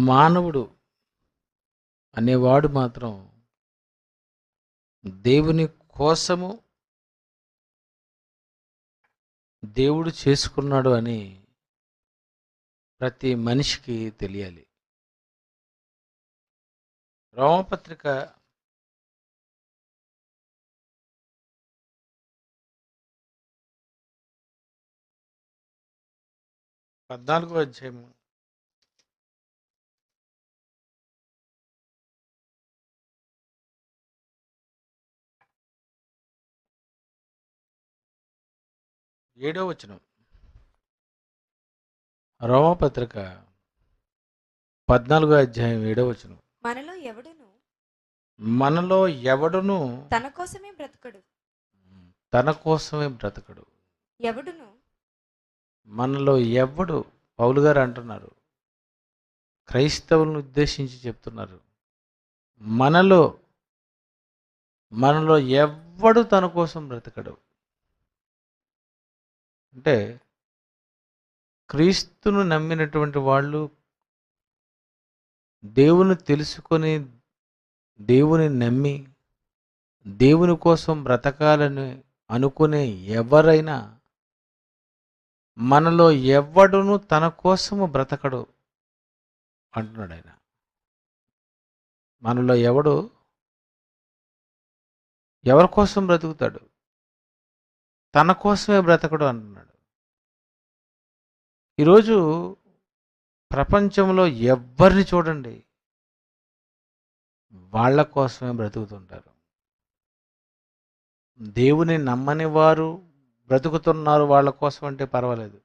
మానవుడు అనేవాడు మాత్రం దేవుని కోసము దేవుడు చేసుకున్నాడు అని ప్రతి మనిషికి తెలియాలి. రోమపత్రిక 14వ అధ్యాయము 7వ వచనం. రోమపత్రిక 14వ అధ్యాయం 7వ వచనం. మనలో ఎవడును తన కోసమే బ్రతకడు. ఎవడును మనలో ఎవడు, పౌలు గారు అంటున్నారు, క్రైస్తవులను ఉద్దేశించి చెప్తున్నారు, మనలో ఎవడు తన కోసం బ్రతకడు. అంటే క్రీస్తును నమ్మినటువంటి వాళ్ళు, దేవుని తెలుసుకొని దేవుని నమ్మి దేవుని కోసం బ్రతకాలని అనుకునే ఎవరైనా మనలో ఎవడును తన కోసము బ్రతకడు అంటున్నాడు ఆయన. మనలో ఎవరి కోసం బ్రతుకుతాడు? తన కోసమే బ్రతకడు అంటున్నాడు. ఈరోజు ప్రపంచంలో ఎవరిని చూడండి, వాళ్ళ కోసమే బ్రతుకుతుంటారు. దేవుని నమ్మని వారు బ్రతుకుతున్నారు వాళ్ళ కోసం అంటే పర్వాలేదు.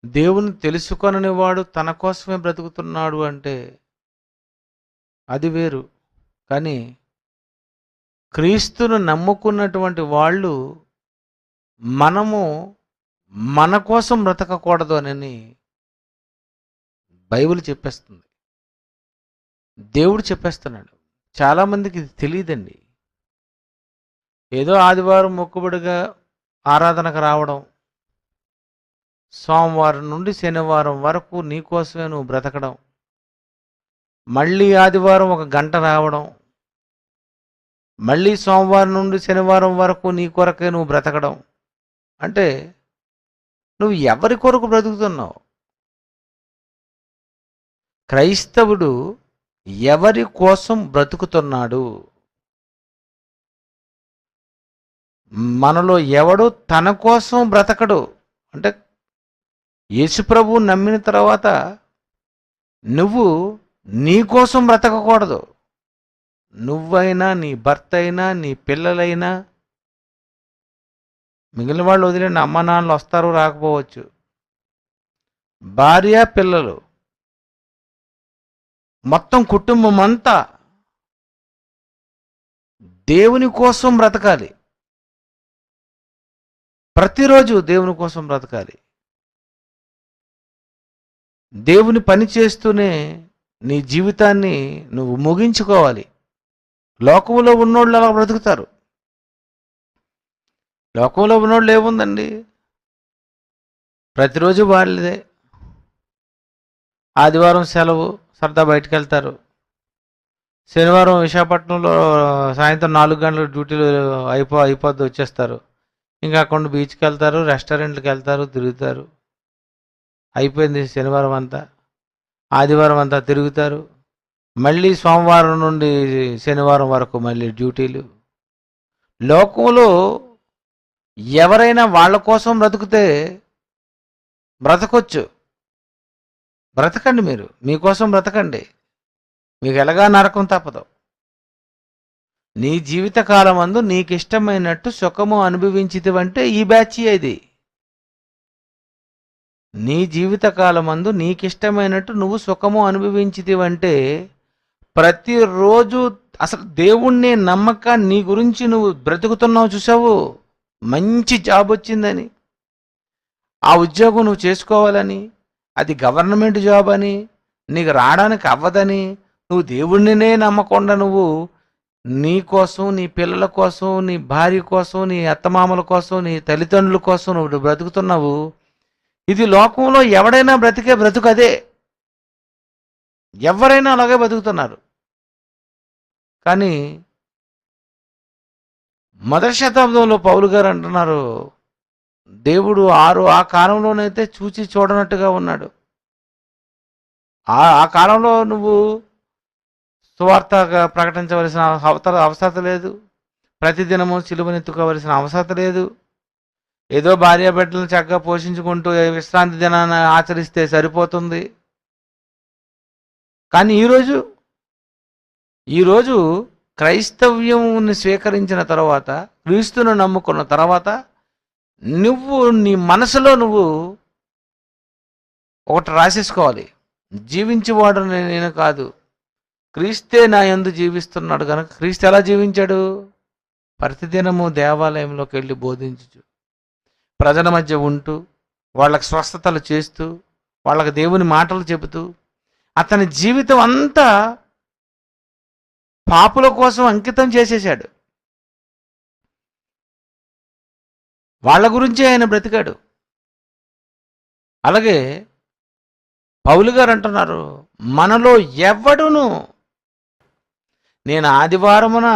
దేవుని తెలుసుకొనని వాడు తన కోసమే బ్రతుకుతున్నాడు అంటే అది వేరు. కానీ క్రీస్తును నమ్ముకున్నటువంటి వాళ్ళు మనము మన కోసం బ్రతకకూడదు అని బైబిల్ చెప్పేస్తుంది, దేవుడు చెప్పేస్తున్నాడు. చాలామందికి ఇది తెలియదండి. ఏదో ఆదివారం మొక్కుబడిగా ఆరాధనకు రావడం, సోమవారం నుండి శనివారం వరకు నీ కోసమే నువ్వు బ్రతకడం, మళ్ళీ ఆదివారం 1 గంట రావడం, మళ్ళీ సోమవారం నుండి శనివారం వరకు నీ కొరకే నువ్వు బ్రతకడం అంటే నువ్వు ఎవరి కొరకు బ్రతుకుతున్నావు? క్రైస్తవుడు ఎవరి కోసం బ్రతుకుతున్నాడు? మనలో ఎవడు తన కోసం బ్రతకడు. అంటే యేసుప్రభు నమ్మిన తర్వాత నువ్వు నీ కోసం బ్రతకకూడదు. నువ్వైనా, నీ భర్త అయినా, నీ పిల్లలైనా, మిగిలిన వాళ్ళు వదిలేండి, అమ్మ నాన్నలు వస్తారు రాకపోవచ్చు, భార్య పిల్లలు, మొత్తం కుటుంబం అంతా దేవుని కోసం బ్రతకాలి. ప్రతిరోజు దేవుని కోసం బ్రతకాలి. దేవుని పని చేస్తూనే నీ జీవితాన్ని నువ్వు ముగించుకోవాలి. లోకంలో ఉన్నోళ్ళు అలా బ్రతుకుతారు. లోకంలో ఉన్నోళ్ళు ఏముందండి, ప్రతిరోజు వాళ్ళదే. ఆదివారం సెలవు, సరదా బయటకు వెళ్తారు. శనివారం విశాఖపట్నంలో సాయంత్రం 4 గంటలకు డ్యూటీలు అయిపోద్ది, వచ్చేస్తారు. ఇంకా అక్కడ బీచ్కి వెళ్తారు, రెస్టారెంట్కి వెళ్తారు, తిరుగుతారు. అయిపోయింది శనివారం అంతా. ఆదివారం అంతా తిరుగుతారు. మళ్ళీ సోమవారం నుండి శనివారం వరకు మళ్ళీ డ్యూటీలు. లోకంలో ఎవరైనా వాళ్ళ కోసం బ్రతుకుతే బ్రతకొచ్చు. బ్రతకండి, మీరు మీకోసం బ్రతకండి. మీకు ఎలాగా నరకం తప్పదు. నీ జీవితకాలం అందు నీకు ఇష్టమైనట్టు సుఖము అనుభవించితివంటే ఈ బ్యాచ్ ఇది. నీ జీవితకాలం అందు నీకు ఇష్టమైనట్టు నువ్వు సుఖము అనుభవించితివంటే ప్రతిరోజు అసలు దేవుణ్ణి నమ్మక నీ గురించి నువ్వు బ్రతుకుతున్నావు. చూసావు, మంచి జాబ్ వచ్చిందని, ఆ ఉద్యోగం నువ్వు చేసుకోవాలని, అది గవర్నమెంట్ జాబ్ అని, నీకు రావడానికి అవ్వదని, నువ్వు దేవుణ్ణినే నమ్మకుండా నువ్వు నీ కోసం, నీ పిల్లల కోసం, నీ భార్య కోసం, నీ అత్తమామల కోసం, నీ తల్లిదండ్రుల కోసం నువ్వు బ్రతుకుతున్నావు. ఇది లోకంలో ఎవడైనా బ్రతికే బ్రతుకు అదే. ఎవరైనా అలాగే బతుకుతున్నారు. కానీ మొదటి శతాబ్దంలో పౌలు గారు అంటున్నారు, దేవుడు ఆ కాలంలోనైతే చూచి చూడనట్టుగా ఉన్నాడు. ఆ కాలంలో నువ్వు సువార్తగా ప్రకటించవలసిన అవసరం లేదు. ప్రతిదినము సిలువనెత్తుకోవలసిన అవసరం లేదు. ఏదో భార్య బిడ్డలను చక్కగా పోషించుకుంటూ విశ్రాంతి దినాన్ని ఆచరిస్తే సరిపోతుంది. కానీ ఈరోజు క్రైస్తవ్యంని స్వీకరించిన తర్వాత, క్రీస్తును నమ్ముకున్న తర్వాత, నువ్వు నీ మనసులో నువ్వు ఒకటి రాసేసుకోవాలి. జీవించేవాడు నేను కాదు, క్రీస్తే నా యందు జీవిస్తున్నాడు కనుక. క్రీస్తు ఎలా జీవించాడు? ప్రతిదినము దేవాలయంలోకి వెళ్ళి బోధించు, ప్రజల మధ్య ఉంటూ, వాళ్ళకి స్వస్థతలు చేస్తూ, వాళ్ళకి దేవుని మాటలు చెబుతూ, అతని జీవితం అంతా పాపుల కోసం అంకితం చేసేశాడు. వాళ్ళ గురించే ఆయన బ్రతికాడు. అలాగే పౌలు గారు అంటున్నారు, మనలో ఎవడును, నేను ఆదివారమున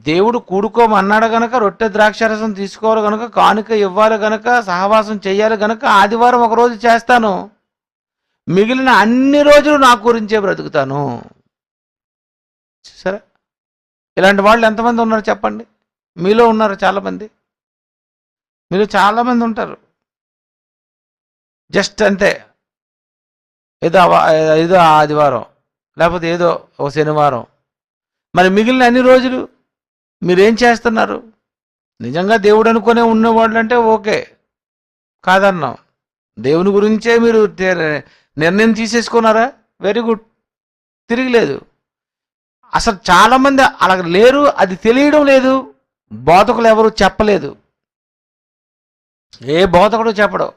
దేవుడు కూడుకోమన్నాడు గనక, రొట్టె ద్రాక్షారసం తీసుకోవాలి గనక, కానుక ఇవ్వాలి గనక, సహవాసం చేయాలి గనక ఆదివారం ఒకరోజు చేస్తాను, మిగిలిన అన్ని రోజులు నా గురించే బ్రతుకుతాను. సరే, ఇలాంటి వాళ్ళు ఎంతమంది ఉన్నారు చెప్పండి? మీలో ఉన్నారు చాలామంది. మీరు చాలామంది ఉంటారు. జస్ట్ అంతే, ఏదో ఆదివారం, లేకపోతే ఏదో ఒక శనివారం. మరి మిగిలిన అన్ని రోజులు మీరేం చేస్తున్నారు? నిజంగా దేవుడు అనుకునే ఉన్నవాళ్ళు అంటే ఓకే, కాదన్నాం. దేవుని గురించే మీరు నిర్ణయం తీసేసుకున్నారా? Very good, తిరిగిలేదు. అసలు చాలామంది అలా లేరు, అది తెలియడం లేదు. బోధకులు ఎవరు చెప్పలేదు. ఏ బోధకుడు చెప్పడు,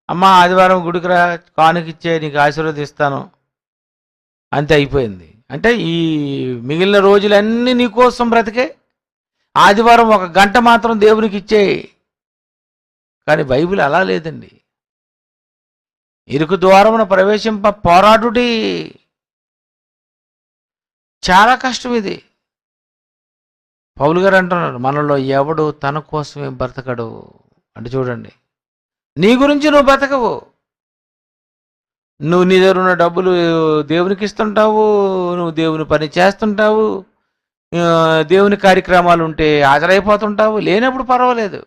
అమ్మ ఆదివారం గుడికి రా, కానుకిచ్చే, నీకు ఆశీర్వదిస్తాను, అంతే అయిపోయింది. అంటే ఈ మిగిలిన రోజులన్నీ నీకోసం బ్రతికే, ఆదివారం 1 గంట మాత్రం దేవునికి ఇచ్చేయి. కానీ బైబిల్ అలా లేదండి. ఇరుకు ద్వారమున ప్రవేశింప పోరాడుడి. చాలా కష్టం ఇది. పౌలు గారు అంటున్నారు, మనలో ఎవడు తన కోసమే బ్రతకడు అంటే. చూడండి, నీ గురించి నువ్వు బ్రతకవు. నువ్వు నీ దగ్గర ఉన్న డబ్బులు దేవునికి ఇస్తుంటావు, నువ్వు దేవుని పని చేస్తుంటావు, దేవుని కార్యక్రమాలు ఉంటే హాజరైపోతుంటావు, లేనప్పుడు పర్వాలేదు.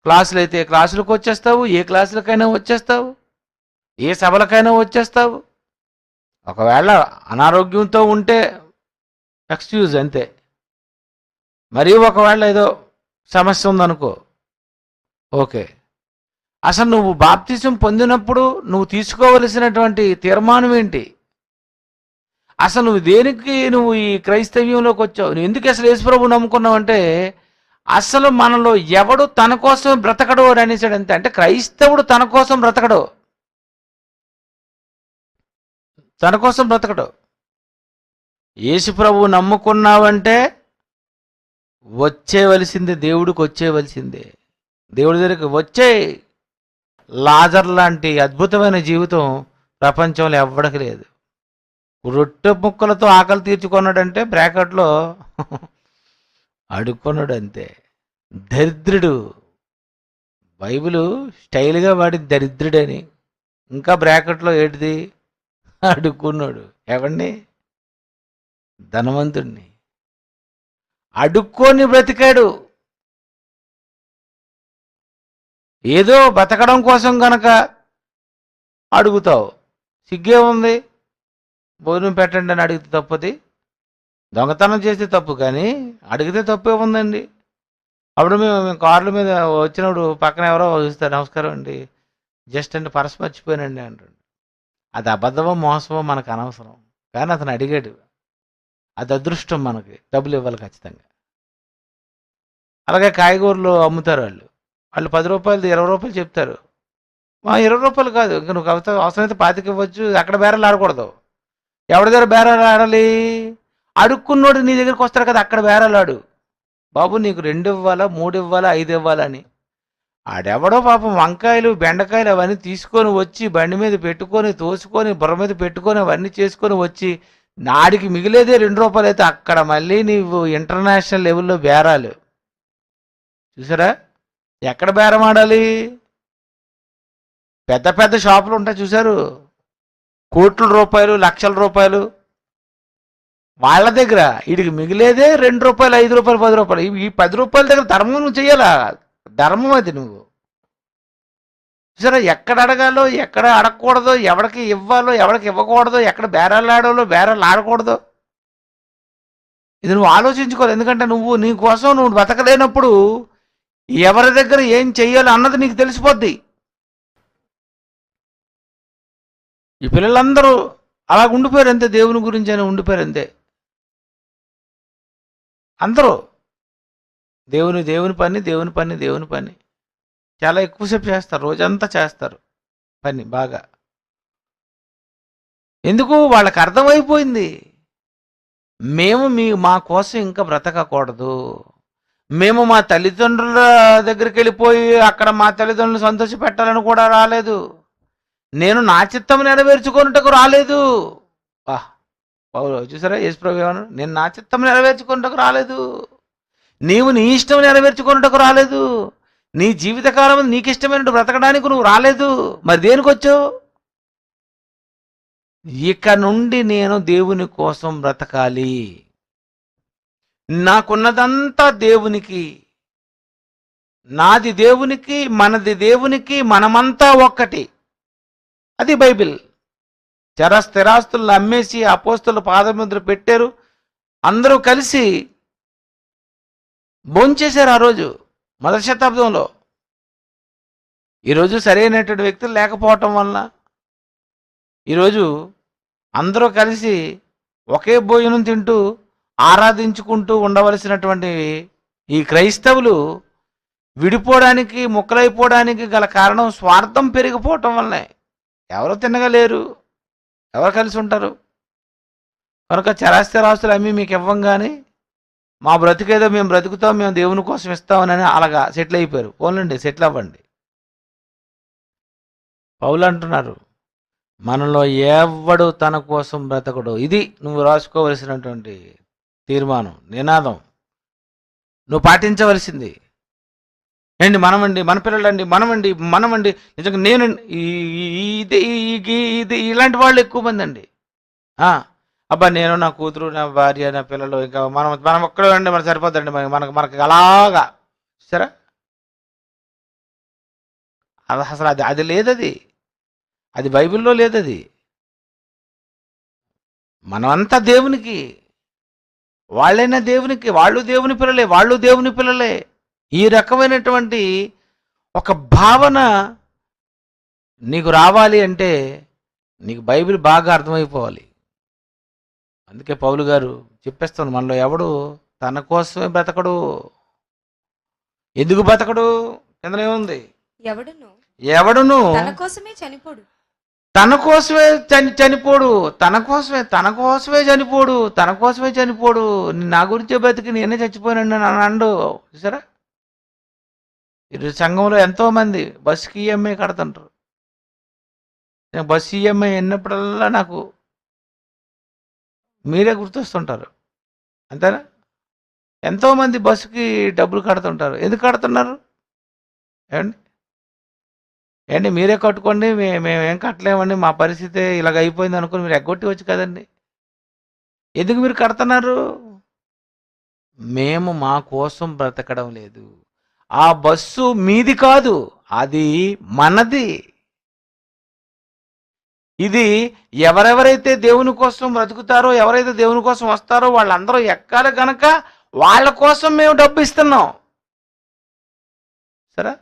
క్లాసులు అయితే క్లాసులకు వచ్చేస్తావు, ఏ క్లాసులకైనా వచ్చేస్తావు, ఏ సభలకైనా వచ్చేస్తావు. ఒకవేళ అనారోగ్యంతో ఉంటే ఎక్స్క్యూజ్ అంతే. మరి ఒకవేళ ఏదో సమస్య ఉందనుకో, ఓకే. అసలు నువ్వు బాప్తిసం పొందినప్పుడు నువ్వు తీసుకోవలసినటువంటి తీర్మానం ఏంటి? అసలు నువ్వు దేనికి నువ్వు ఈ క్రైస్తవ్యంలోకి వచ్చావు? నువ్వు ఎందుకు అసలు యేసుప్రభు నమ్ముకున్నావంటే, అసలు మనలో ఎవడు తన కోసం బ్రతకడు అని అనేసాడు అంతే. అంటే క్రైస్తవుడు తన కోసం బ్రతకడు, తన కోసం బ్రతకడు. యేసుప్రభు నమ్ముకున్నావంటే వచ్చేవలసిందే, దేవుడికి వచ్చేవలసిందే. దేవుడి దగ్గరికి వచ్చే లాజర్ లాంటి అద్భుతమైన జీవితం ప్రపంచంలో ఎవ్వడికి లేదు. రొట్టె ముక్కలతో ఆకలి తీర్చుకున్నాడంటే బ్రాకెట్లో అడుక్కున్నాడు అంతే. దరిద్రుడు, బైబిలు స్టైల్గా వాడి దరిద్రుడని, ఇంకా బ్రాకెట్లో ఏంటిది? అడుక్కున్నాడు. ఎవడిని? ధనవంతుడిని. అడుక్కొని బ్రతికాడు. ఏదో బతకడం కోసం గనక అడుగుతావు, సిగ్గే ఉంది. భోజనం పెట్టండి అని అడిగితే తప్పది, దొంగతనం చేస్తే తప్పు, కానీ అడిగితే తప్పే ఉందండి. అప్పుడు మేము కార్ల మీద వచ్చినప్పుడు పక్కన ఎవరో చూస్తారు, నమస్కారం అండి, జస్ట్ అంటే పర్స్ మర్చిపోయానండి అంటాడు. అది అబద్ధమో మోసమో మనకు అనవసరం, కానీ అతను అడిగాడు, అది అదృష్టం. మనకి డబ్బులు ఇవ్వాలి ఖచ్చితంగా. అలాగే కాయగూరలు అమ్ముతారు వాళ్ళు 10 రూపాయలు 20 రూపాయలు చెప్తారు. 20 రూపాయలు కాదు, ఇంకా నువ్వు అవసరమైతే 25 ఇవ్వచ్చు. అక్కడ బేరాలు ఆడకూడదు. ఎవరి దగ్గర బేరాలు ఆడాలి? అడుక్కున్నోడు నీ దగ్గరికి వస్తాడు కదా, అక్కడ బేరాలు ఆడు. బాబు నీకు 2 ఇవ్వాలా, 3 ఇవ్వాలా, 5 ఇవ్వాలా అని. ఆడెవడో పాపం వంకాయలు బెండకాయలు అవన్నీ తీసుకొని వచ్చి బండి మీద పెట్టుకొని తోసుకొని బుర్ర మీద పెట్టుకొని అవన్నీ చేసుకొని వచ్చి నాడికి మిగిలేదే ₹2 అయితే అక్కడ మళ్ళీ నీవు ఇంటర్నేషనల్ లెవెల్లో బేరాలు చూసారా? ఎక్కడ బేరం ఆడాలి? పెద్ద పెద్ద షాపులు ఉంటాయి చూసారు, ₹1,00,00,000 ₹1,00,000 వాళ్ళ దగ్గర వీడికి మిగిలేదే ₹2 ₹5 ₹10. ఈ ₹10 దగ్గర ధర్మం నువ్వు చెయ్యాలా? ధర్మం అది నువ్వు చూసారా? ఎక్కడ అడగాలో ఎక్కడ అడగకూడదో, ఎవరికి ఇవ్వాలో ఎవరికి ఇవ్వకూడదో, ఎక్కడ బేరాలు ఆడాలో బేరాలు ఆడకూడదో ఇది నువ్వు ఆలోచించుకోవాలి. ఎందుకంటే నువ్వు నీ కోసం నువ్వు బతకలేనప్పుడు ఎవరి దగ్గర ఏం చెయ్యాలో అన్నది నీకు తెలిసిపోద్ది. ఈ పిల్లలందరూ అలా ఉండిపోయారు అంతే, దేవుని గురించి అని ఉండిపోయారు అంతే. అందరూ దేవుని పని చాలా ఎక్కువసేపు చేస్తారు, రోజంతా చేస్తారు పని బాగా. ఎందుకు? వాళ్ళకి అర్థమైపోయింది మేము మా కోసం ఇంకా బ్రతకకూడదు, మేము మా తల్లిదండ్రుల దగ్గరికి వెళ్ళిపోయి అక్కడ మా తల్లిదండ్రులు సంతోష పెట్టాలని కూడా రాలేదు, నేను నా చిత్తం నెరవేర్చుకున్నట్టుకు రాలేదు. చూసారా యేసుప్రభు ఏమన్నా? నేను నా చిత్తం నెరవేర్చుకున్నట్టుకు రాలేదు, నీవు నీ ఇష్టం నెరవేర్చుకున్నట్టుకు రాలేదు, నీ జీవితకాలం నీకు ఇష్టమైనట్టు బ్రతకడానికి నువ్వు రాలేదు, మరి దేనికి వచ్చావు? ఇక నుండి నేను దేవుని కోసం బ్రతకాలి, నాకున్నదంతా దేవునికి, నాది దేవునికి, మనది దేవునికి, మనమంతా ఒక్కటి. అది బైబిల్. స్థిరాస్తులను అమ్మేసి అపోస్తలు పాదముద్ర పెట్టారు, అందరూ కలిసి భోంచేశారు ఆ రోజు మొదటి శతాబ్దంలో. ఈరోజు సరైనటువంటి వ్యక్తులు లేకపోవటం వలన ఈరోజు అందరూ కలిసి ఒకే భోజనం తింటూ ఆరాధించుకుంటూ ఉండవలసినటువంటి ఈ క్రైస్తవులు విడిపోవడానికి ముక్కలైపోవడానికి గల కారణం స్వార్థం పెరిగిపోవటం వల్లనే. ఎవరు తినగలేరు, ఎవరు కలిసి ఉంటారు? కనుక చరాస్తులు అమ్మి మీకు ఇవ్వంగానే మా బ్రతికేదో మేము బ్రతుకుతాం, మేము దేవుని కోసం ఇస్తామని అలాగా సెటిల్ అయిపోయారు. పోలండి, సెటిల్ అవ్వండి. పౌలు అంటున్నారు, మనలో ఎవడు తన కోసం బ్రతకడు. ఇది నువ్వు రాసుకోవలసినటువంటి తీర్మానం, నినాదం, నువ్వు పాటించవలసింది. ఏంటి? మనమండి, మన పిల్లలండి, మనమండి. నిజంగా నేను ఇది ఇలాంటి వాళ్ళు ఎక్కువ మంది అండి. అబ్బా నేను, నా కూతురు, నా భార్య, నా పిల్లలు, ఇంకా మనం ఒక్కడే అండి, మనకు సరిపోద్దండి, మనకి అలాగా. సరే, అది అసలు అది లేదది, అది బైబిల్లో లేదది. మనమంతా దేవునికి, వాళ్ళైనా దేవునికి, వాళ్ళు దేవుని పిల్లలే. ఈ రకమైనటువంటి ఒక భావన నీకు రావాలి అంటే నీకు బైబిల్ బాగా అర్థమైపోవాలి. అందుకే పౌలు గారు చెప్పేస్తాను, మనలో ఎవడు తన కోసమే బ్రతకడు. ఎందుకు బ్రతకడు? కింద ఏముంది? ఎవడును తన కోసమే చనిపోడు, తన కోసమే చనిపోడు. నా గురించే బ్రతికి నేనే చచ్చిపోయానండి అని అండు. చూసారా? ఈరోజు సంఘంలో ఎంతోమంది బస్సుకి ఈఎంఐ కడుతుంటారు. బస్సు ఈఎంఐ ఎన్నప్పుడల్లా నాకు మీరే గుర్తొస్తుంటారు, అంతేనా? ఎంతోమంది బస్సుకి డబ్బులు కడుతుంటారు. ఎందుకు కడుతున్నారు? ఏంటి మీరే కట్టుకోండి, మేమేం కట్టలేమండి, మా పరిస్థితి ఇలాగ అయిపోయింది అనుకుని మీరు ఎగ్గొట్టి వచ్చు కదండి. ఎందుకు మీరు కడుతున్నారు? మేము మా కోసం బ్రతకడం లేదు. ఆ బస్సు మీది కాదు, అది మనది. ఇది ఎవరెవరైతే దేవుని కోసం బ్రతుకుతారో, ఎవరైతే దేవుని కోసం వస్తారో వాళ్ళందరూ ఎక్కాలి గనక వాళ్ళ కోసం మేము డబ్బు ఇస్తున్నాం. సరే,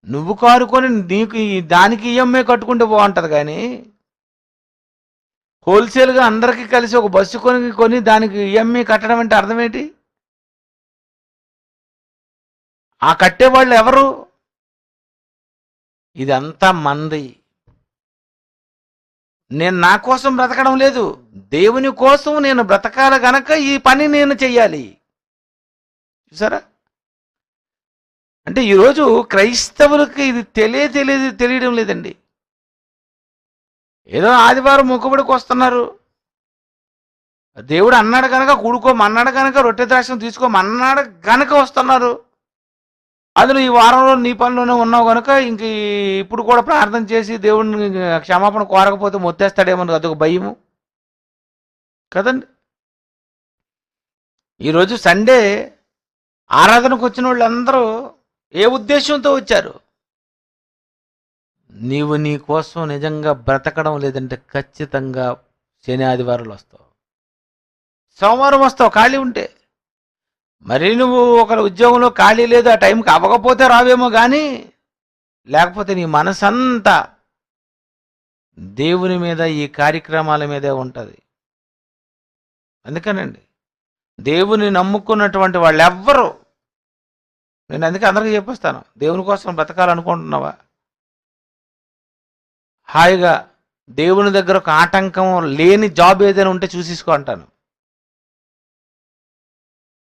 నువ్వు కారుకొని నీకు దానికి ఈఎంఐ కట్టుకుంటే బాగుంటుంది, కానీ హోల్సేల్గా అందరికీ కలిసి ఒక బస్సు కొని దానికి ఈఎంఐ కట్టడం అంటే అర్థం ఏంటి? ఆ కట్టేవాళ్ళు ఎవరు? ఇదంతా మంది. నేను నా కోసం బ్రతకడం లేదు, దేవుని కోసం నేను బ్రతకాలి గనక ఈ పని నేను చెయ్యాలి. చూసారా? అంటే ఈరోజు క్రైస్తవులకి ఇది తెలియడం లేదండి. ఏదో ఆదివారం మొక్కుబడికి వస్తున్నారు. దేవుడు అన్నాడు కనుక కూడుకోమన్నాడు కనుక రొట్టె ద్రాక్షం తీసుకోమన్నాడు కనుక వస్తున్నారు. అందులో ఈ వారంలో నీ పనిలోనే ఉన్నావు కనుక ఇంక ఇప్పుడు కూడా ప్రార్థన చేసి దేవుడిని క్షమాపణ కోరకపోతే మొత్తేస్తాడేమో అదొక భయము కదండి. ఈరోజు సండే ఆరాధనకు వచ్చిన వాళ్ళందరూ ఏ ఉద్దేశంతో వచ్చారు? నీవు నీ కోసం నిజంగా బ్రతకడం లేదంటే ఖచ్చితంగా శని ఆదివారాలు వస్తావు, సోమవారం వస్తావు ఖాళీ ఉంటే. మరి నువ్వు ఒక ఉద్యోగంలో ఖాళీ లేదు, ఆ టైంకి అవ్వకపోతే రావేమో కానీ, లేకపోతే నీ మనసంతా దేవుని మీద ఈ కార్యక్రమాల మీదే ఉంటుంది. అందుకనండి దేవుని నమ్ముకున్నటువంటి వాళ్ళు ఎవ్వరు, నేను అందుకే అందరికీ చెప్పేస్తాను, దేవుని కోసం బ్రతకాలనుకుంటున్నావా? హాయిగా దేవుని దగ్గర ఒక ఆటంకం లేని జాబ్ ఏదైనా ఉంటే చూసేసుకో అంటాను.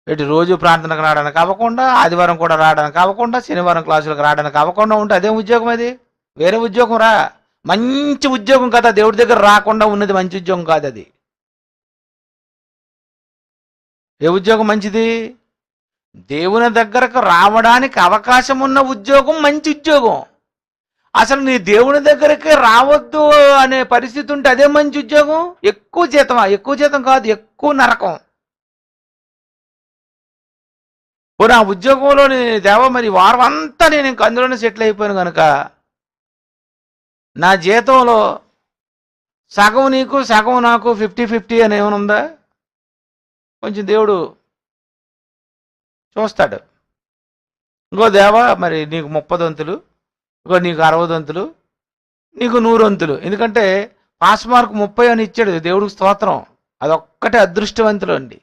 ఇటు రోజు ప్రార్థనకు రావడానికి అవ్వకుండా, ఆదివారం కూడా రావడానికి అవ్వకుండా, శనివారం క్లాసులకు రావడానికి అవ్వకుండా ఉంటే అదేం ఉద్యోగం? అది వేరే ఉద్యోగం రా, మంచి ఉద్యోగం కదా. దేవుడి దగ్గర రాకుండా ఉన్నది మంచి ఉద్యోగం కాదు. అది ఏ ఉద్యోగం మంచిది? దేవుని దగ్గరకు రావడానికి అవకాశం ఉన్న ఉద్యోగం మంచి ఉద్యోగం. అసలు నీ దేవుని దగ్గరికి రావద్దు అనే పరిస్థితి ఉంటే అదే మంచి ఉద్యోగం. ఎక్కువ జీతమా? ఎక్కువ జీతం కాదు, ఎక్కువ నరకం. పోనీ ఆ ఉద్యోగంలో దేవా మరి వారం అంతా నేను ఇంక అందులోనే సెటిల్ అయిపోయాను కనుక నా జీతంలో సగం నీకు సగం నాకు 50-50 అని ఏమైనా ఉందా? కొంచెం దేవుడు చూస్తాడు. ఇంకో దేవా మరి నీకు 30 వంతులు, ఇంకో నీకు 60 వంతులు, నీకు 100 వంతులు. ఎందుకంటే పాస్ మార్క్ 30 అని ఇచ్చాడు దేవుడికి స్తోత్రం. అదొక్కటే అదృష్టవంతులు అండి.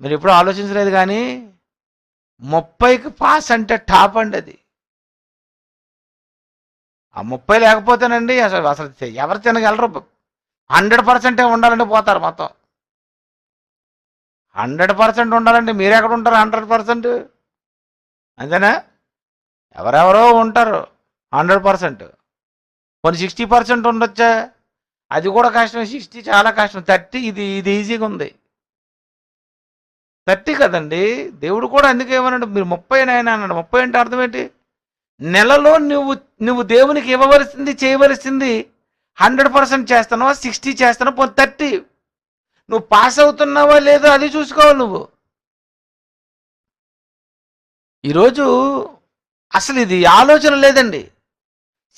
మీరు ఎప్పుడు ఆలోచించలేదు కానీ 30కి పాస్ అంటే టాప్ అండి. అది ఆ 30 లేకపోతేనండి అసలు అసలు ఎవరు తినగలరు? 100% ఉండాలంటే పోతారు మొత్తం. 100% ఉండాలంటే మీరు ఎక్కడ ఉంటారు? 100% అంతేనా? ఎవరెవరో ఉంటారు 100%. కొన్ని 60% ఉండొచ్చా? అది కూడా కష్టం. 60 చాలా కష్టం. 30 ఇది ఈజీగా ఉంది. 30 కదండి. దేవుడు కూడా అందుకే ఏమన్నాడు, మీరు 30 నాయన అన్నాడు. 30 అంటే అర్థం ఏంటి? నెలలో నువ్వు దేవునికి ఇవ్వవలసింది చేయవలసింది 100% చేస్తున్నావా, 60 చేస్తున్నావా, 30 నువ్వు పాస్ అవుతున్నావా లేదో అది చూసుకోవాలి నువ్వు. ఈరోజు అసలు ఇది ఆలోచన లేదండి.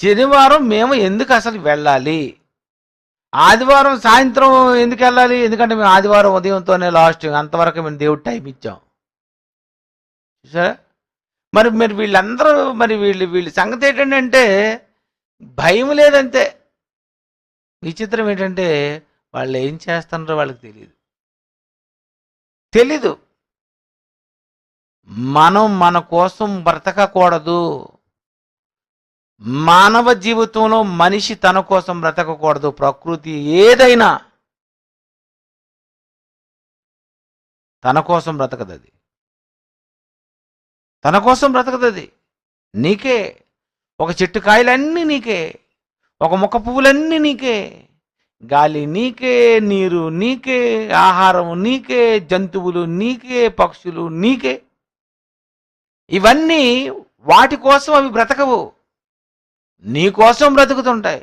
శనివారం మేము ఎందుకు అసలు వెళ్ళాలి, ఆదివారం సాయంత్రం ఎందుకు వెళ్ళాలి? ఎందుకంటే మేము ఆదివారం ఉదయంతోనే లాస్ట్, అంతవరకు మేము దేవుడు టైం ఇచ్చాం. చూసారా? మరి వీళ్ళందరూ మరి వీళ్ళ సంగతి ఏంటంటే భయం లేదంతే. విచిత్రం ఏంటంటే వాళ్ళు ఏం చేస్తున్నారో వాళ్ళకి తెలీదు. మనం మన కోసం బ్రతకకూడదు. మానవ జీవితంలో మనిషి తన కోసం బ్రతకకూడదు. ప్రకృతి ఏదైనా తన కోసం బ్రతకదది. తన కోసం బ్రతకదది. నీకే. ఒక చెట్టు కాయలన్నీ నీకే, ఒక మొక్క పువ్వులన్నీ నీకే, గాలి నీకే, నీరు నీకే, ఆహారం నీకే, జంతువులు నీకే, పక్షులు నీకే. ఇవన్నీ వాటి కోసం అవి బ్రతకవు, నీ కోసం బ్రతుకుతుంటాయి,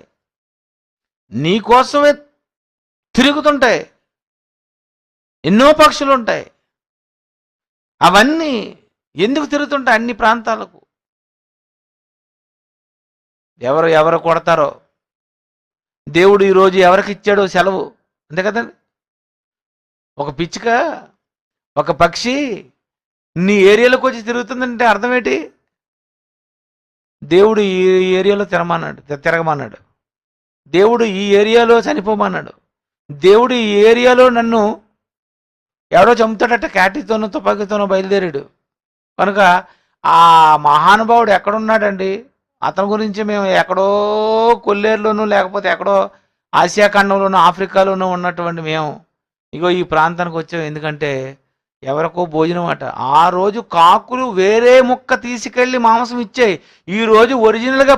నీ కోసమే తిరుగుతుంటాయి. ఎన్నో పక్షులు ఉంటాయి. అవన్నీ ఎందుకు తిరుగుతుంటాయి అన్ని ప్రాంతాలకు? ఎవరు కొడతారో దేవుడు ఈరోజు ఎవరికి ఇచ్చాడో సెలవు, అంతే కదండి. ఒక పిచ్చుక, ఒక పక్షి నీ ఏరియాలోకి వచ్చి తిరుగుతుందంటే అర్థం ఏంటి? దేవుడు ఈ ఏరియాలో తిరగమన్నాడు. దేవుడు ఈ ఏరియాలో చనిపోమన్నాడు. దేవుడు ఈ ఏరియాలో నన్ను ఎవడో చంపుతాడట, క్యాటీతోనో తుపాకీతోనో బయలుదేరాడు కనుక ఆ మహానుభావుడు ఎక్కడున్నాడండి? అతని గురించి మేము ఎక్కడో కొల్లేరులోనూ లేకపోతే ఎక్కడో ఆసియా ఖండంలోనూ ఆఫ్రికాలోనూ ఉన్నటువంటి మేము ఇగో ఈ ప్రాంతానికి వచ్చాం. ఎందుకంటే ఎవరికో భోజనం అట. ఆ రోజు కాకులు వేరే ముక్క తీసుకెళ్ళి మాంసం ఇచ్చాయి. ఈ రోజు ఒరిజినల్గా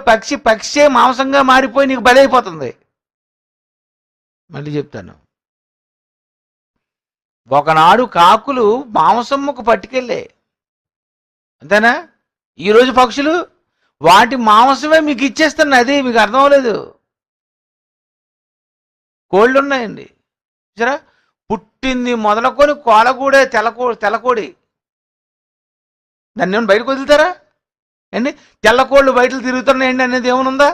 పక్షే మాంసంగా మారిపోయి నీకు బలైపోతుంది. మళ్ళీ చెప్తాను, ఒకనాడు కాకులు మాంసం ముక్క పట్టుకెళ్ళే, అంతేనా? ఈరోజు పక్షులు వాటి మాంసమే మీకు ఇచ్చేస్తున్నాయి. అది మీకు అర్థం అవ్వలేదు. కోళ్ళు ఉన్నాయండి సరే, పుట్టింది మొదలుకొని కోలగూడే తెల్లకోడి, దాన్ని ఏమైనా బయటకు వదులుతారా అండి? తెల్లకోళ్ళు బయటకు తిరుగుతున్నాయండి అనేది ఏమనుందా?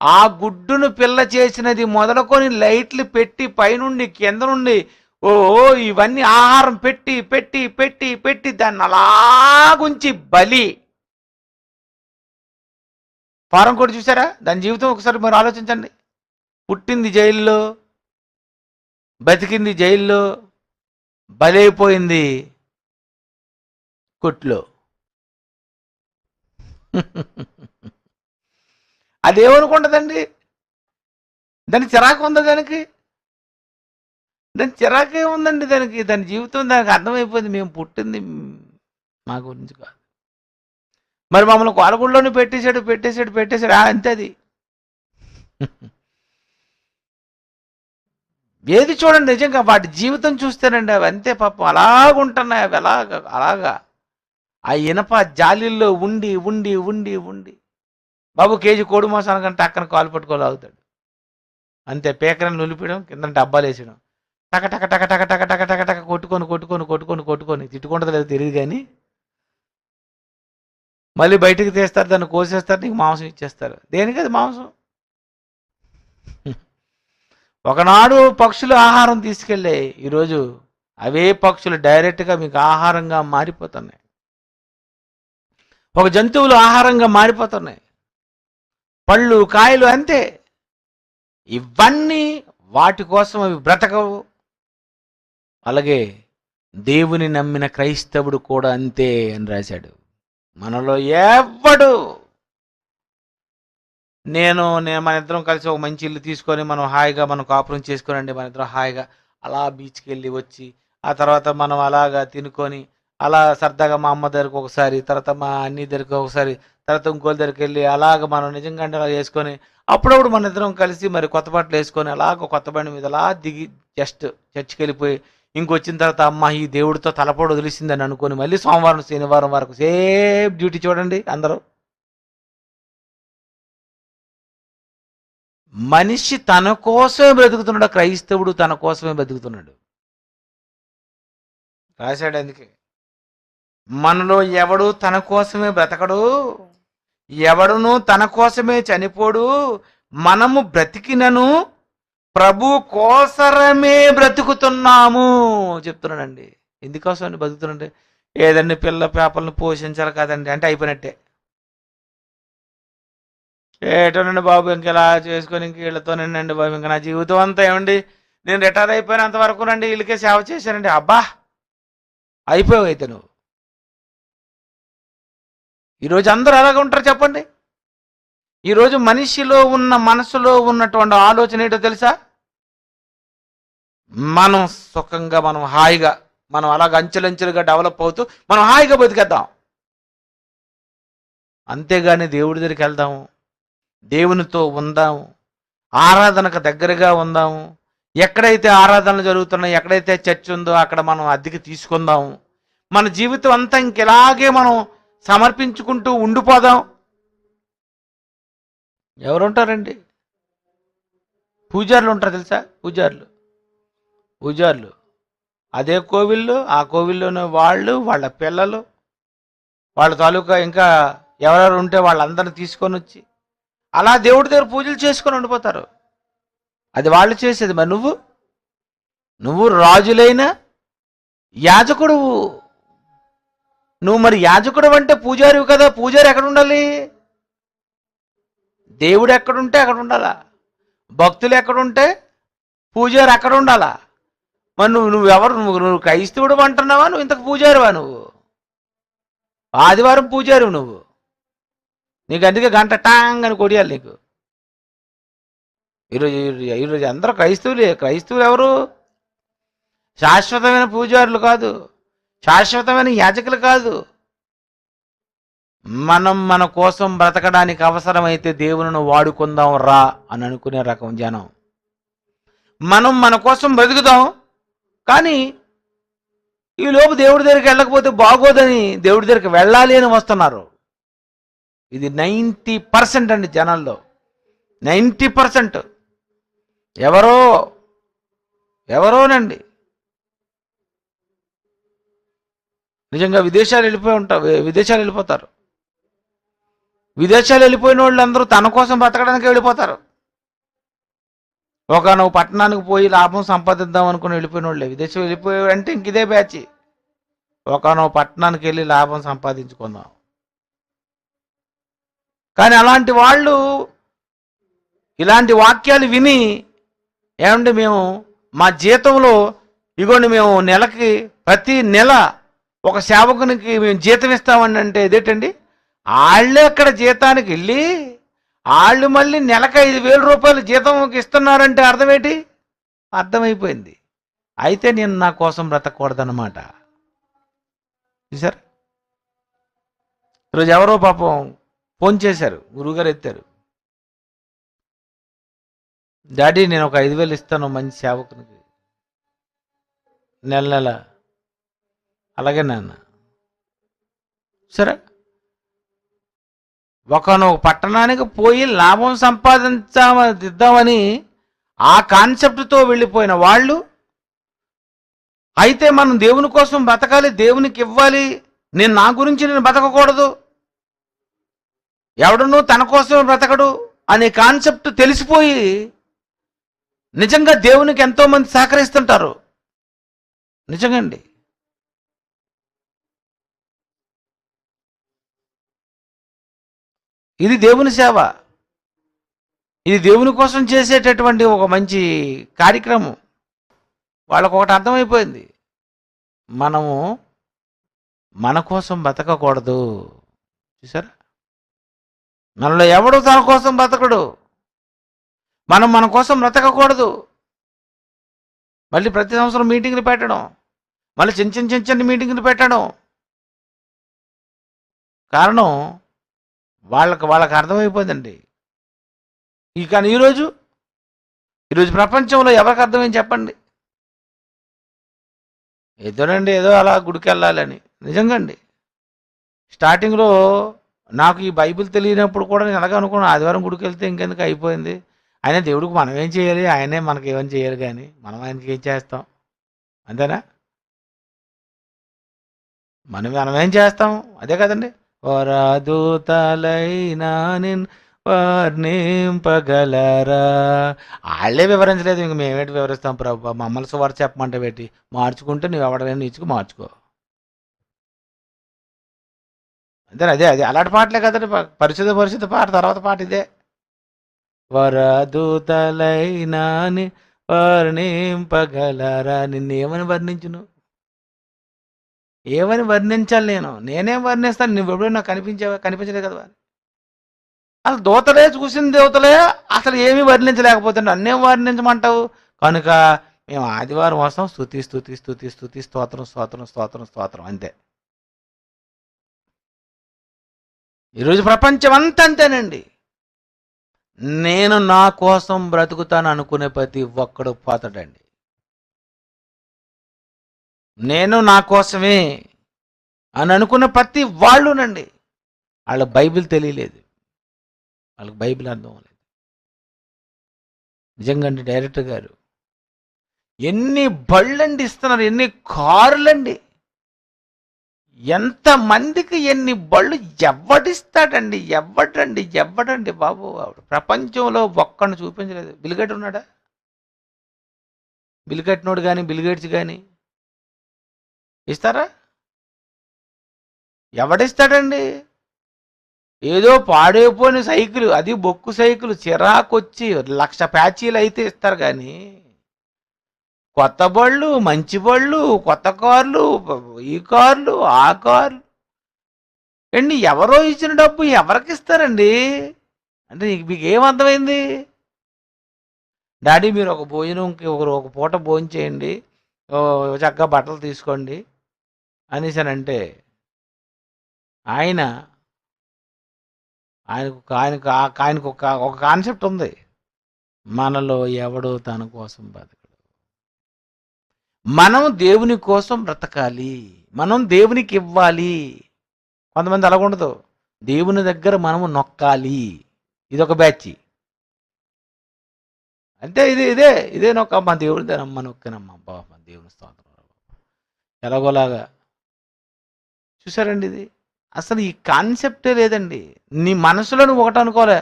ఆ గుడ్డును పిల్ల చేసినది మొదలుకొని లైట్లు పెట్టి పైనుండి కింద నుండి ఇవన్నీ ఆహారం పెట్టి పెట్టి పెట్టి పెట్టి దాన్ని అలాగుంచి బలి. ఫారం కోడి చూసారా? దాని జీవితం ఒకసారి మీరు ఆలోచించండి. పుట్టింది జైల్లో, బతికింది జైల్లో, బలైపోయింది కొట్లో. అదేమనుకుంటుందండి? దాని చిరాకు ఉందా? దాని చిరాకే ఉందండి. దాని జీవితం దానికి అర్థమైపోయింది, మేము పుట్టింది మా గురించి కాదు. మరి మమ్మల్ని కోలగుళ్ళలోనే పెట్టేశాడు అంతే. అది ఏది చూడండి, నిజంగా వాటి జీవితం చూస్తేనండి అవి అంతే పాపం. అలాగుంటున్నాయి అవి, అలాగా ఆ ఇనప జాలీల్లో ఉండి ఉండి ఉండి ఉండి బాబు కేజీ కోడి మాంసానికంటే అక్కన కాలు పట్టుకోలాగుతాడు అంతే. పేకరని నులిపడం, కింద డబ్బాలు వేసడం, టక టక టక టక టక టక టక టక కొట్టుకొని తిట్టుకుంటుంది లేదు తెలియదు, కానీ మళ్ళీ బయటికి తీస్తారు, దాన్ని కోసేస్తారు, నీకు మాంసం ఇచ్చేస్తారు. దేనికి అది మాంసం? ఒకనాడు పక్షులు ఆహారం తీసుకెళ్ళే, ఈరోజు అవే పక్షులు డైరెక్ట్గా మీకు ఆహారంగా మారిపోతున్నాయి. ఒక జంతువులు ఆహారంగా మారిపోతున్నాయి. పళ్ళు కాయలు అంతే. ఇవన్నీ వాటి కోసం అవి బ్రతకవు. అలాగే దేవుని నమ్మిన క్రైస్తవుడు కూడా అంతే అని రాశాడు. మనలో ఎవడు మన ఇద్దరం కలిసి ఒక మంచి ఇల్లు తీసుకొని మనం హాయిగా మనం కాపురం చేసుకోనండి, మన ఇద్దరం హాయిగా అలా బీచ్కి వెళ్ళి వచ్చి ఆ తర్వాత మనం అలాగా తినుకొని అలా సరదాగా మా అమ్మ దగ్గరకు ఒకసారి, తర్వాత మా అన్ని దగ్గరకు ఒకసారి, తర్వాత ఇంకోళ్ళ దగ్గరికి వెళ్ళి అలాగ మనం నిజంగా అలా చేసుకొని అప్పుడప్పుడు మన ఇద్దరం కలిసి మరి కొత్త బట్టలు వేసుకొని అలాగ కొత్త బండి మీద అలా దిగి జస్ట్ చర్చికి వెళ్ళిపోయి ఇంకొచ్చిన తర్వాత అమ్మ ఈ దేవుడితో తలపోడు వదిలిసిందని అనుకొని మళ్ళీ సోమవారం శనివారం వరకు సేమ్ డ్యూటీ. చూడండి అందరూ, మనిషి తన కోసమే బ్రతుకుతున్నాడు, క్రైస్తవుడు తన కోసమే బ్రతుకుతున్నాడు రాశాడు. అందుకే మనలో ఎవడు తన కోసమే బ్రతకడు, ఎవడును తన కోసమే చనిపోడు. మనము బ్రతికినను ప్రభు కోసరమే బ్రతుకుతున్నాము చెప్తున్నాడండి. ఎందుకోసం అండి బతుకుతున్నాండి? ఏదండి పిల్ల పేపర్లను పోషించాలి కదండి అంటే అయిపోయినట్టే. ఏటోనండి బాబు ఇంకెలా చేసుకొని ఇంక వీళ్ళతోనండి బాబు ఇంకా నా జీవితం అంతా ఏమండి, నేను రిటైర్ అయిపోయినంత వరకు నండి వీళ్ళకే సేవ చేశానండి. అబ్బా అయిపోయావు అయితే నువ్వు. ఈరోజు అందరూ అలాగ ఉంటారు చెప్పండి? ఈరోజు మనిషిలో ఉన్న మనసులో ఉన్నటువంటి ఆలోచన ఏంటో తెలుసా? మనం సుఖంగా మనం హాయిగా మనం అలాగ అంచెలంచెలుగా డెవలప్ అవుతూ మనం హాయిగా బతికేద్దాం, అంతేగాని దేవుడి దగ్గరికి వెళ్దాము, దేవునితో ఉందాము, ఆరాధనకు దగ్గరగా ఉందాము. ఎక్కడైతే ఆరాధనలు జరుగుతున్నాయో, ఎక్కడైతే చర్చ్ ఉందో అక్కడ మనం అద్దెకి తీసుకుందాము. మన జీవితం అంతా ఇంకెలాగే మనం సమర్పించుకుంటూ ఉండిపోదాం. ఎవరుంటారండి? పూజారులు ఉంటారు తెలుసా? పూజారులు అదే కోవిల్లో, ఆ కోవిల్లోనే వాళ్ళు, వాళ్ళ పిల్లలు, వాళ్ళ తాలూకా ఇంకా ఎవరెవరు ఉంటే వాళ్ళందరినీ తీసుకొని వచ్చి అలా దేవుడి దగ్గర పూజలు చేసుకొని ఉండిపోతారు. అది వాళ్ళు చేసేది. మరి నువ్వు రాజులైన యాజకుడు, నువ్వు మరి యాజకుడు అంటే పూజారివి కదా. పూజారి ఎక్కడ ఉండాలి? దేవుడు ఎక్కడుంటే అక్కడ ఉండాలా, భక్తులు ఎక్కడుంటే పూజారి అక్కడ ఉండాలా. మరి నువ్వెవరు? నువ్వు క్రైస్తవుడు అంటున్నావా? నువ్వు ఇంతకు పూజారివా? నువ్వు ఆదివారం పూజారు నువ్వు. నీకు అందుకే గంట టాంగ్ అని కొడియాలి నీకు. ఈరోజు అందరూ క్రైస్తవులే. క్రైస్తవులు ఎవరు? శాశ్వతమైన పూజారులు కాదు, శాశ్వతమైన యాజకులు కాదు. మనం మన కోసం బ్రతకడానికి అవసరమైతే దేవునిని వాడుకుందాం రా అని అనుకునే రకం జనం. మనం మన కోసం బ్రతుకుదాం, కానీ ఈలోపు దేవుడి దగ్గరికి వెళ్ళకపోతే బాగోదని దేవుడి దగ్గరికి వెళ్ళాలి అని వస్తున్నారు. ఇది 90% అండి జనాల్లో. 90% ఎవరోనండి. నిజంగా విదేశాలు వెళ్ళిపోతారు. విదేశాలు వెళ్ళిపోయిన వాళ్ళు అందరూ తన కోసం బ్రతకడానికి వెళ్ళిపోతారు. నువ్వు పట్టణానికి పోయి లాభం సంపాదిద్దాం అనుకుని వెళ్ళిపోయిన వాళ్ళే. విదేశం వెళ్ళిపోయాడంటే ఇంక ఇదే బ్యాచ్. నువ్వు పట్టణానికి వెళ్ళి లాభం సంపాదించుకుందాం. కానీ అలాంటి వాళ్ళు ఇలాంటి వాక్యాలు విని ఏమంటే మేము మా జీతంలో ఇగోండి మేము నెలకి ప్రతి నెల ఒక సేవకునికి మేము జీతం ఇస్తామని అంటే ఇదేంటండి? వాళ్ళే అక్కడ జీతానికి వెళ్ళి వాళ్ళు మళ్ళీ నెలకు 5,000 రూపాయలు జీతంకి ఇస్తున్నారంటే అర్థమేంటి? అర్థమైపోయింది. అయితే నేను నా కోసం బ్రతకూడదన్నమాట. చూసారు, ఈరోజు ఎవరో పాపం ఫోన్ చేశారు, గురువుగారు ఎత్తారు, డాడీ నేను ఒక 5,000 ఇస్తాను మంచి సేవకునికి నెల. అలాగే నాన్న. సరే, ఒకనొక పట్టణానికి పోయి లాభం సంపాదిద్దామని ఆ కాన్సెప్ట్తో వెళ్ళిపోయిన వాళ్ళు, అయితే మనం దేవుని కోసం బ్రతకాలి, దేవునికి ఇవ్వాలి, నా గురించి నేను బ్రతకకూడదు, ఎవడనూ తన కోసం బ్రతకడు అనే కాన్సెప్ట్ తెలిసిపోయి నిజంగా దేవునికి ఎంతోమంది సహకరిస్తుంటారు. నిజంగా అండి. ఇది దేవుని సేవ. ఇది దేవుని కోసం చేసేటటువంటి ఒక మంచి కార్యక్రమం. వాళ్ళకు ఒకటి అర్థమైపోయింది, మనము మన కోసం బతకకూడదు. చూసారా, మనలో ఎవడు తన కోసం బ్రతకడు. మనం మన కోసం బ్రతకకూడదు. మళ్ళీ ప్రతి సంవత్సరం మీటింగ్లు పెట్టడం, మళ్ళీ చిన్న మీటింగ్లు పెట్టడం. కారణం వాళ్ళకి అర్థమైపోయిందండి. కానీ ఈరోజు ప్రపంచంలో ఎవరికి అర్థమైంది చెప్పండి? ఏదో అలా గుడికి వెళ్ళాలని. నిజంగా అండి, స్టార్టింగ్లో నాకు ఈ బైబిల్ తెలియనప్పుడు కూడా నేను అలాగే అనుకున్నాను, ఆదివారం గుడికి వెళ్తే ఇంకెందుకు, అయిపోయింది, ఆయన దేవుడికి మనం ఏం చేయాలి, ఆయనే మనకి ఏమని చేయాలి, కానీ మనం ఆయనకి ఏం చేస్తాం, అంతేనా? మనం ఏం చేస్తాం? అదే కదండి. వరాదూతలైనా నిన్ వర్ణింపగలరా. వాళ్ళే వివరించలేదు, ఇంక మేమేంటి వివరిస్తాం ప్రభు, మమ్మల్ని సువార్త చెప్పమంటే పెట్టి మార్చుకుంటే నువ్వు ఎవడైనా ఇచ్చుకు మార్చుకో. అంతేనా? అదే అలాంటి పాటలే కదండి. పరిశుద్ధ పాట తర్వాత పాట ఇదే. వరదూతలైనా వర్ణింపగలరా. నిన్నేమని వర్ణించును? ఏమని వర్ణించాలి? నేనేం వర్ణిస్తాను? నువ్వు ఎప్పుడైనా కనిపించలేదు కదా. అసలు దూతలే చూసిన దేవతలే అసలు ఏమీ వర్ణించలేకపోతే అన్నేం వర్ణించమంటావు? కనుక మేము ఆదివారం వస్తాం, స్తుతి స్తుతి స్తుతి స్తుతి స్తోత్రం స్తోత్రం స్తోత్రం స్తోత్రం, అంతే. ఈరోజు ప్రపంచం అంతా అంతేనండి. నేను నా కోసం బ్రతుకుతాను అనుకునే ప్రతి ఒక్కడు పోతాడండి. నేను నా కోసమే అని అనుకున్న ప్రతి వాళ్ళునండి, వాళ్ళ బైబిల్ తెలియలేదు, వాళ్ళకి బైబిల్ అర్థం లేదు. నిజంగా అండి, డైరెక్టర్ గారు ఎన్ని బళ్ళండి ఇస్తున్నారు, ఎన్ని కారులండి, ఎంతమందికి ఎన్ని బళ్ళు ఎవడిస్తాడండి? ఎవడండి బాబు? ప్రపంచంలో ఒక్కడిని చూపించలేదు. బిల్గేట్ ఉన్నాడా? బిల్గేట్ నోడు కానీ బిల్గేట్స్ కానీ ఇస్తారా? ఎవడిస్తాడండి? ఏదో పాడైపోయిన సైకిల్, అది బొక్కు సైకిల్, చిరాకొచ్చి 1,00,000 ప్యాచీలు అయితే ఇస్తారు, కానీ కొత్త బళ్ళు, మంచి బళ్ళు, కొత్త కార్లు, ఈ కార్లు, ఆ కార్లు అండి. ఎవరో ఇచ్చిన డబ్బు ఎవరికి ఇస్తారండి? అంటే మీకు ఏమర్థమైంది? డాడీ మీరు ఒక భోజనంకి ఒక పూట భోజనం చేయండి, చక్కగా బట్టలు తీసుకోండి అనేసానంటే ఆయన ఆయనకు ఒక కాన్సెప్ట్ ఉంది. మనలో ఎవడో తన కోసం బతకడు. మనం దేవుని కోసం బ్రతకాలి. మనం దేవునికి ఇవ్వాలి. కొంతమంది అలాగుండదు. దేవుని దగ్గర మనము నొక్కాలి. ఇదొక బ్యాచ్. అంతే. ఇదే నొక్క. మా దేవుడి దానమ్మ నొక్కానమ్మా. అబ్బా మా దేవుని స్తోత్రం. ఎలాగోలాగా చూసారండి ఇది. అసలు ఈ కాన్సెప్టే లేదండి. నీ మనసులో నువ్వు ఒకటి అనుకోలే,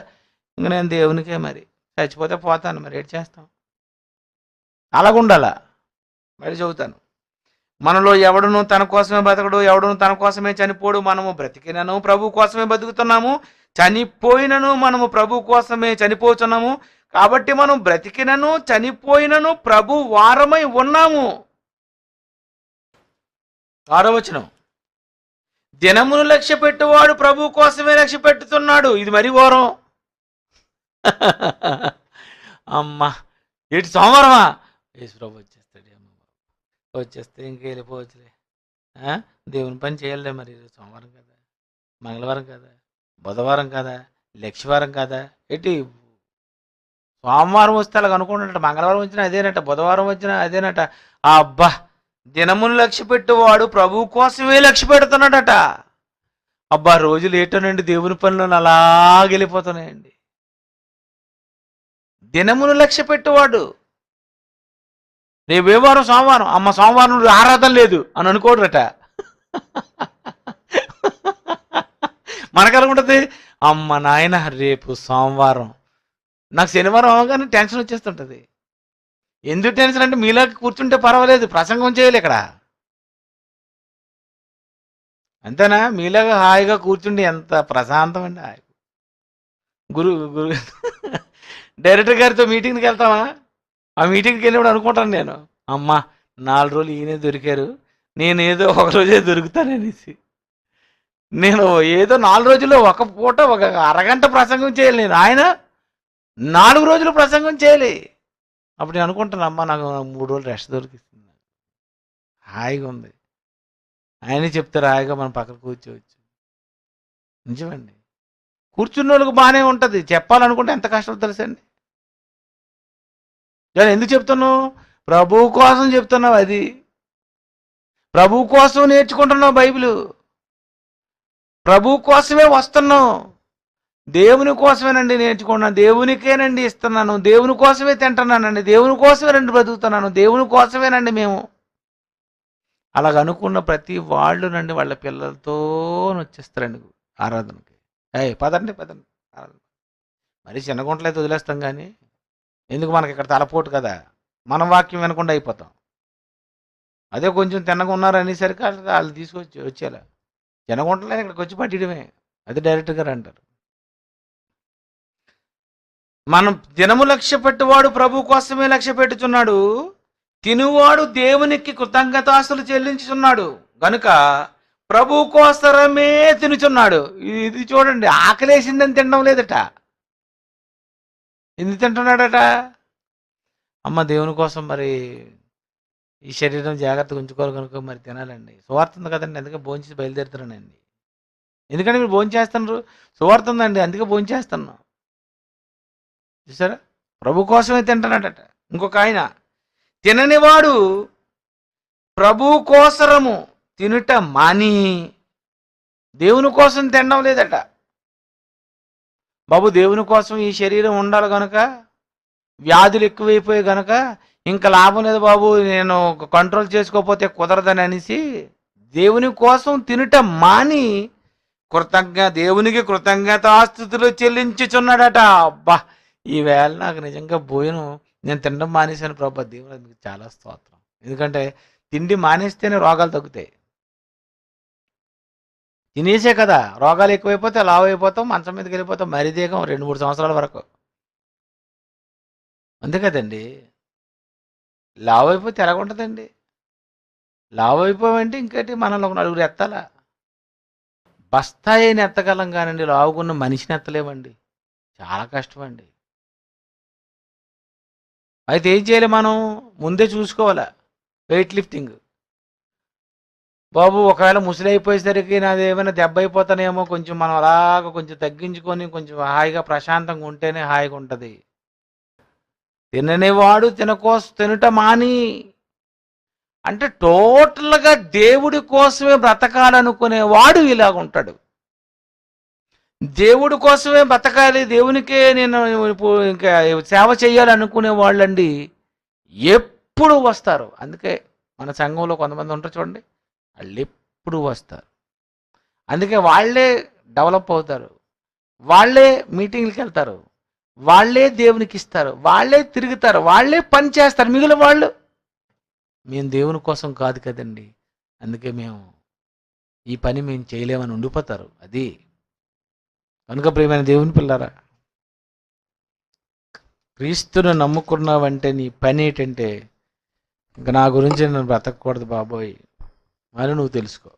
ఇంక నేను దేవునికే, మరి చచ్చిపోతే పోతాను, మరి ఏం చేస్తాం. అలాగుండాలా. మరి చెబుతాను, మనలో ఎవడును తన కోసమే బతకడు, ఎవడును తన కోసమే చనిపోడు. మనము బ్రతికినను ప్రభు కోసమే బతుకుతున్నాము, చనిపోయినను మనము ప్రభు కోసమే చనిపోతున్నాము. కాబట్టి మనం బ్రతికినను చనిపోయినను ప్రభు వారమై ఉన్నాము. 6వ వచనం, దినమును లక్ష్య పెట్టువాడు ప్రభు కోసమే లక్ష్య పెట్టుతున్నాడు. ఇది మరీ ఘోరం. అమ్మా ఇటు సోమవారమా, యేసు ప్రభు వచ్చేస్తాడు. వచ్చేస్తే ఇంక వెళ్ళిపోవచ్చులే, దేవుని పని చేయాలే. మరి సోమవారం కదా, మంగళవారం కదా, బుధవారం కదా, లక్ష్యవారం కదా. ఏంటి సోమవారం వస్తే అలాగ అనుకుంటున్నట్ట, మంగళవారం వచ్చినా అదేనట, బుధవారం వచ్చినా అదేనట. అబ్బా, దినమును లక్ష్య పెట్టువాడు ప్రభు కోసమే లక్ష్య పెడుతున్నాడట. అబ్బా, రోజులు ఏటోనండి దేవుని పనులను అలాగెళ్ళిపోతున్నాయండి. దినమును లక్ష్య పెట్టువాడు. రేపు ఏ వారం? సోమవారం. అమ్మ సోమవారం ఆరాధన లేదు అని అనుకోడరట. మనకనుకుంటుంది, అమ్మ నాయన రేపు సోమవారం, నాకు శనివారం అవగానే టెన్షన్ వచ్చేస్తుంటుంది. ఎందుకు టెన్షన్ అంటే, మీలాగా కూర్చుంటే పర్వాలేదు, ప్రసంగం చేయాలి ఇక్కడ. అంతేనా? మీలాగా హాయిగా కూర్చుండి ఎంత ప్రశాంతం అండి. హాయి గురు డైరెక్టర్ గారితో మీటింగ్కి వెళ్తామా? ఆ మీటింగ్కి వెళ్ళినప్పుడు అనుకుంటాను నేను, అమ్మ 4 రోజులు ఈయనే దొరికారు, నేను ఏదో ఒక రోజే దొరుకుతాననేసి. నేను ఏదో 4 రోజుల్లో ఒక పూట ఒక అరగంట ప్రసంగం చేయాలి. నేను ఆయన 4 రోజులు ప్రసంగం చేయాలి. అప్పుడు నేను అనుకుంటాను, అమ్మ నాకు 3 రోజులు రెస్ట్ దొరికిస్తుంది, హాయిగా ఉంది. ఆయనే చెప్తారు, హాయిగా మనం పక్కన కూర్చోవచ్చు. నిజమండి. కూర్చున్న వాళ్ళకి బాగానే ఉంటుంది, చెప్పాలనుకుంటే ఎంత కష్టం తెలుసండి. ఎందుకు చెప్తున్నావు? ప్రభువు కోసం చెప్తున్నావు. అది ప్రభువు కోసం నేర్చుకుంటున్నావు బైబిల్, ప్రభువు కోసమే వస్తున్నావు. దేవుని కోసమేనండి నేర్చుకున్నాను, దేవునికేనండి ఇస్తున్నాను, దేవుని కోసమే తింటున్నానండి, దేవుని కోసమేనండి బ్రతుకుతున్నాను, దేవుని కోసమేనండి మేము. అలాగ అనుకున్న ప్రతి వాళ్ళు నండి వాళ్ళ పిల్లలతో వచ్చేస్తారండి ఆరాధనకి. పదండి పదండి ఆరాధన. మరి చిన్న గుంటలైతే వదిలేస్తాం, కానీ ఎందుకు, మనకి ఇక్కడ తలపోటు కదా, మనం వాక్యం వినకుండా అయిపోతాం. అదే కొంచెం తిన్నగా ఉన్నారు అనేసరికి వాళ్ళు తీసుకొచ్చి వచ్చేలా చిన్నగుంటలే ఇక్కడికి వచ్చి పట్టడమే. అది డైరెక్టర్ గారు అంటారు. మనం దినము లక్ష్య పెట్టువాడు ప్రభు కోసమే లక్ష్య పెట్టుచున్నాడు, తినువాడు దేవునికి కృతజ్ఞతాస్తులు చెల్లించుచున్నాడు గనుక ప్రభు కోసమే తినుచున్నాడు. ఇది చూడండి, ఆకలేసిందని తినడం లేదట. ఎందుకు తింటున్నాడట? అమ్మ దేవుని కోసం మరి ఈ శరీరం జాగ్రత్తగా ఉంచుకోవాలి కనుక మరి తినాలండి. సువార్త ఉంది కదండి, అందుకే భోంచేసి బయలుదేరుతున్నానండి. ఎందుకంటే మీరు భోంచేస్తున్నారు, సువార్త ఉందండి, అందుకే భోంచేస్తున్నాం. చూసారా, ప్రభు కోసమే తింటున్నాడట. ఇంకొక ఆయన, తిననివాడు ప్రభు కోసరము తినుట మాని దేవుని కోసం తినడం లేదట. బాబు, దేవుని కోసం ఈ శరీరం ఉండాలి కనుక, వ్యాధులు ఎక్కువైపోయాయి కనుక ఇంకా లాభం లేదు బాబు, నేను కంట్రోల్ చేసుకోకపోతే కుదరదని అనేసి దేవుని కోసం తినుట మాని దేవునికి కృతజ్ఞతాస్తుతులు చెల్లించుచున్నాడట. అబ్బా, ఈవేళ నాకు నిజంగా భోజనం నేను తినడం మానేశాను ప్రభా, దేవుడు మీకు చాలా స్తోత్రం. ఎందుకంటే తిండి మానేస్తేనే రోగాలు తగ్గుతాయి. తినేసే కదా రోగాలు ఎక్కువైపోతే లావు అయిపోతాం, మంచం మీదకి వెళ్ళిపోతాం, మరిదేగం 2-3 సంవత్సరాల వరకు. అంతే కదండి. లావు అయిపోతే ఎలాగుంటుందండి? లావు అయిపోవంటే ఇంకటి మనల్ని ఒక 4 ఎత్తాలా? బస్తాయిని ఎత్తగలం కానండి, లావుకున్న మనిషిని ఎత్తలేమండి. చాలా కష్టం అండి. అయితే ఏం చేయాలి? మనం ముందే చూసుకోవాలా, వెయిట్ లిఫ్టింగ్. బాబు ఒకవేళ ముసలి అయిపోయేసరికి నాది ఏమైనా దెబ్బ అయిపోతానేమో, కొంచెం మనం అలాగ కొంచెం తగ్గించుకొని కొంచెం హాయిగా ప్రశాంతంగా ఉంటేనే హాయిగా ఉంటుంది. తిననివాడు తినుట మాని, అంటే టోటల్గా దేవుడి కోసమే బ్రతకాలనుకునేవాడు ఇలాగ ఉంటాడు. దేవుడి కోసమే బ్రతకాలి, దేవునికే నేను ఇప్పుడు ఇంకా సేవ చేయాలి అనుకునే వాళ్ళండి ఎప్పుడు వస్తారు. అందుకే మన సంఘంలో కొంతమంది ఉంటారు చూడండి, వాళ్ళు ఎప్పుడు వస్తారు. అందుకే వాళ్ళే డెవలప్ అవుతారు, వాళ్ళే మీటింగ్లకు వెళ్తారు, వాళ్ళే దేవునికి ఇస్తారు, వాళ్ళే తిరుగుతారు, వాళ్ళే పని చేస్తారు. మిగిలిన వాళ్ళు మేము దేవుని కోసం కాదు కదండి, అందుకే మేము ఈ పని మేము చేయలేమని ఉండిపోతారు. అది కనుక ప్రియమైన దేవుని పిల్లరా, క్రీస్తును నమ్ముకున్నావంటే నీ పని ఏంటంటే, ఇంకా నా గురించి నేను బ్రతకూడదు బాబోయ్ అని నువ్వు తెలుసుకో.